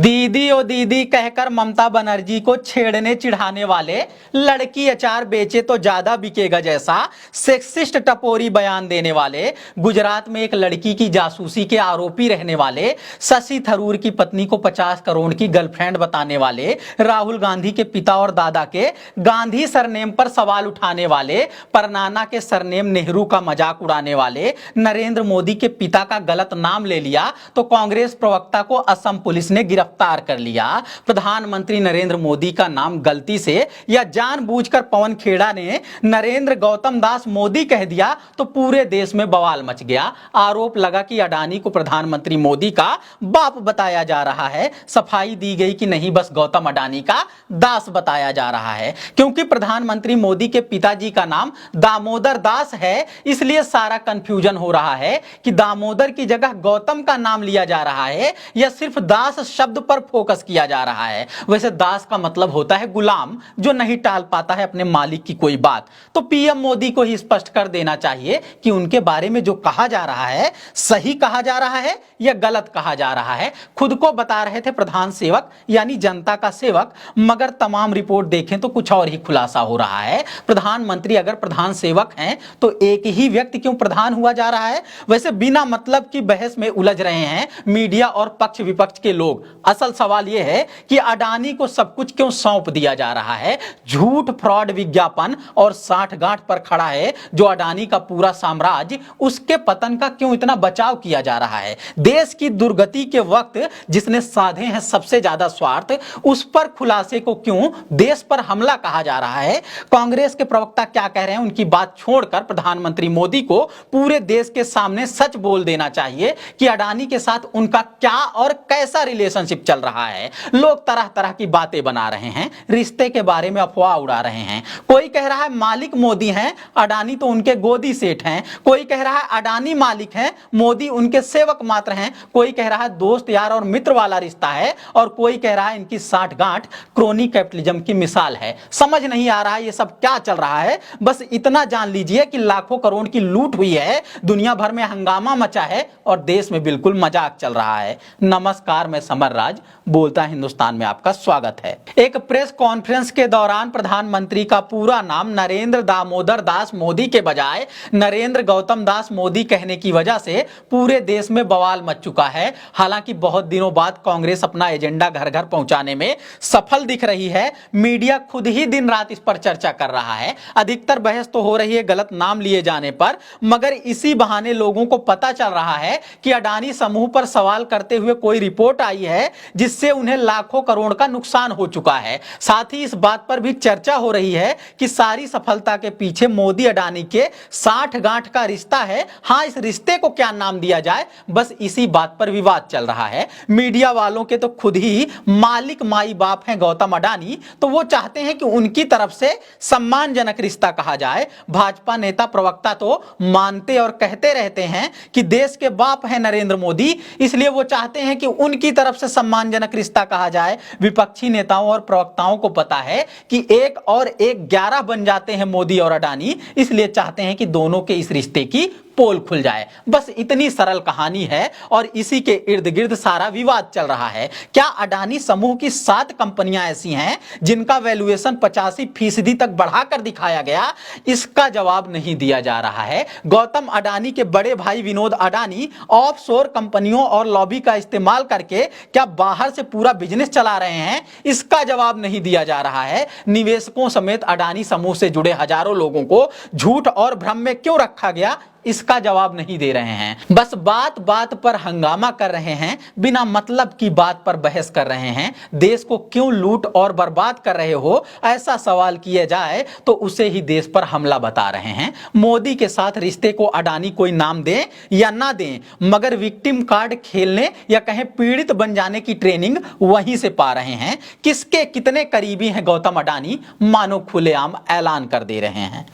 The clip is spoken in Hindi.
दीदी ओ दीदी कहकर ममता बनर्जी को छेड़ने चिढ़ाने वाले, लड़की अचार बेचे तो ज्यादा बिकेगा जैसा सेक्सिस्ट टपोरी बयान देने वाले, गुजरात में एक लड़की की जासूसी के आरोपी रहने वाले, शशि थरूर की पत्नी को 50 करोड़ की गर्लफ्रेंड बताने वाले, राहुल गांधी के पिता और दादा के गांधी सरनेम पर सवाल उठाने वाले, परनाना के सरनेम नेहरू का मजाक उड़ाने वाले, नरेंद्र मोदी के पिता का गलत नाम ले लिया तो कांग्रेस प्रवक्ता को असम पुलिस ने गिरफ्तार कर लिया। प्रधानमंत्री नरेंद्र मोदी का नाम गलती से या जानबूझकर पवन खेड़ा ने नरेंद्र गौतम दास मोदी कह दिया तो पूरे देश में बवाल मच गया। आरोप लगा कि अडानी को प्रधानमंत्री मोदी का बाप बताया जा रहा है। सफाई दी गई कि नहीं बस गौतम अडानी का दास बताया जा रहा है, क्योंकि प्रधानमंत्री मोदी के पिताजी का नाम दामोदर दास है, इसलिए सारा कंफ्यूजन हो रहा है कि दामोदर की जगह गौतम का नाम लिया जा रहा है या सिर्फ दास शब्द पर फोकस किया जा रहा है। वैसे दास का मतलब होता है गुलाम, जो नहीं टाल पाता है अपने मालिक की कोई बात। तो पीएम मोदी को ही स्पष्ट कर देना चाहिए कि उनके बारे में जो कहा जा रहा है सही कहा जा रहा है या गलत कहा जा रहा है। खुद को बता रहे थे प्रधान सेवक यानी जनता का सेवक, मगर तमाम रिपोर्ट देखें तो कुछ और ही खुलासा हो रहा है। प्रधानमंत्री अगर प्रधान सेवक हैं तो एक ही व्यक्ति क्यों प्रधान हुआ जा रहा है? वैसे बिना मतलब की बहस में उलझ रहे हैं मीडिया और पक्ष विपक्ष के लोग। असल सवाल यह है कि अडानी को सब कुछ क्यों सौंप दिया जा रहा है? झूठ, फ्रॉड विज्ञापन और साठगांठ पर खड़ा है जो अडानी का पूरा साम्राज्य, उसके पतन का क्यों इतना बचाव किया जा रहा है? देश की दुर्गति के वक्त जिसने साधे हैं सबसे ज्यादा स्वार्थ, उस पर खुलासे को क्यों देश पर हमला कहा जा रहा है? कांग्रेस के प्रवक्ता क्या कह रहे हैं उनकी बात छोड़कर प्रधानमंत्री मोदी को पूरे देश के सामने सच बोल देना चाहिए कि अडानी के साथ उनका क्या और कैसा रिलेशनशिप चल रहा है। लोग तरह तरह की बातें बना रहे हैं, रिश्ते के बारे में अफवाह उड़ा रहे हैं। कोई कह रहा है मालिक मोदी हैं, अडानी तो उनके गोदी सेठ हैं। कोई कह रहा है अडानी मालिक हैं, मोदी उनके सेवक मात्र हैं। कोई कह रहा है दोस्त यार और मित्र वाला रिश्ता है, और कोई कह रहा है इनकी साठगांठ क्रोनी कैपिटलिज्म की मिसाल है। समझ नहीं आ रहा है ये सब क्या चल रहा है। बस इतना जान लीजिए कि लाखों करोड़ की लूट हुई है, दुनिया भर में हंगामा मचा है और देश में बिल्कुल मजाक चल रहा है। नमस्कार, मैं समर राज बोलता हिंदुस्तान में आपका स्वागत है। एक प्रेस कॉन्फ्रेंस के दौरान प्रधानमंत्री का पूरा नाम नरेंद्र दामोदर दास मोदी के बजाय नरेंद्र गौतम दास मोदी कहने की वजह से पूरे देश में बवाल मच चुका है। हालांकि बहुत दिनों बाद कांग्रेस अपना एजेंडा घर घर पहुंचाने में सफल दिख रही है। मीडिया खुद ही दिन रात इस पर चर्चा कर रहा है। अधिकतर बहस तो हो रही है गलत नाम लिए जाने पर, मगर इसी बहाने लोगों को पता चल रहा है कि अडानी समूह पर सवाल करते हुए कोई रिपोर्ट आई है जिससे उन्हें लाखों करोड़ का नुकसान हो चुका है। साथ ही इस बात पर भी चर्चा हो रही है कि सारी सफलता के पीछे मोदी अडानी के साठगांठ का रिश्ता है। हां, इस रिश्ते को क्या नाम दिया जाए, बस इसी बात पर विवाद चल रहा है। मीडिया वालों के तो खुद ही मालिक माई बाप हैं गौतम अडानी, तो वो चाहते हैं कि उनकी तरफ से सम्मानजनक रिश्ता कहा जाए। भाजपा नेता प्रवक्ता तो मानते और कहते रहते हैं कि देश के बाप हैं नरेंद्र मोदी, इसलिए वो चाहते हैं कि उनकी तरफ से सम्मानजनक रिश्ता कहा जाए। विपक्षी नेताओं और प्रवक्ताओं को पता है कि 1 और 1 11 बन जाते हैं मोदी और अडानी, इसलिए चाहते हैं कि दोनों के इस रिश्ते की पोल खुल जाए। बस इतनी सरल कहानी है और इसी के इर्द गिर्द सारा विवाद चल रहा है। क्या अडानी समूह की 7 कंपनियां ऐसी हैं जिनका वैल्यूएशन 85% तक बढ़ाकर दिखाया गया? इसका जवाब नहीं दिया जा रहा है। गौतम अडानी के बड़े भाई विनोद अडानी ऑफशोर कंपनियों और लॉबी का इस्तेमाल करके क्या बाहर से पूरा बिजनेस चला रहे हैं? इसका जवाब नहीं दिया जा रहा है। निवेशकों समेत अडानी समूह से जुड़े हजारों लोगों को झूठ और भ्रम में क्यों रखा गया, इसका जवाब नहीं दे रहे हैं। बस बात बात पर हंगामा कर रहे हैं, बिना मतलब की बात पर बहस कर रहे हैं। देश को क्यों लूट और बर्बाद कर रहे हो, ऐसा सवाल किया जाए तो उसे ही देश पर हमला बता रहे हैं। मोदी के साथ रिश्ते को अडानी कोई नाम दे या ना दे, मगर विक्टिम कार्ड खेलने या कहें पीड़ित बन जाने की ट्रेनिंग वहीं से पा रहे हैं। किसके कितने करीबी हैं गौतम अडानी, मानो खुलेआम ऐलान कर दे रहे हैं।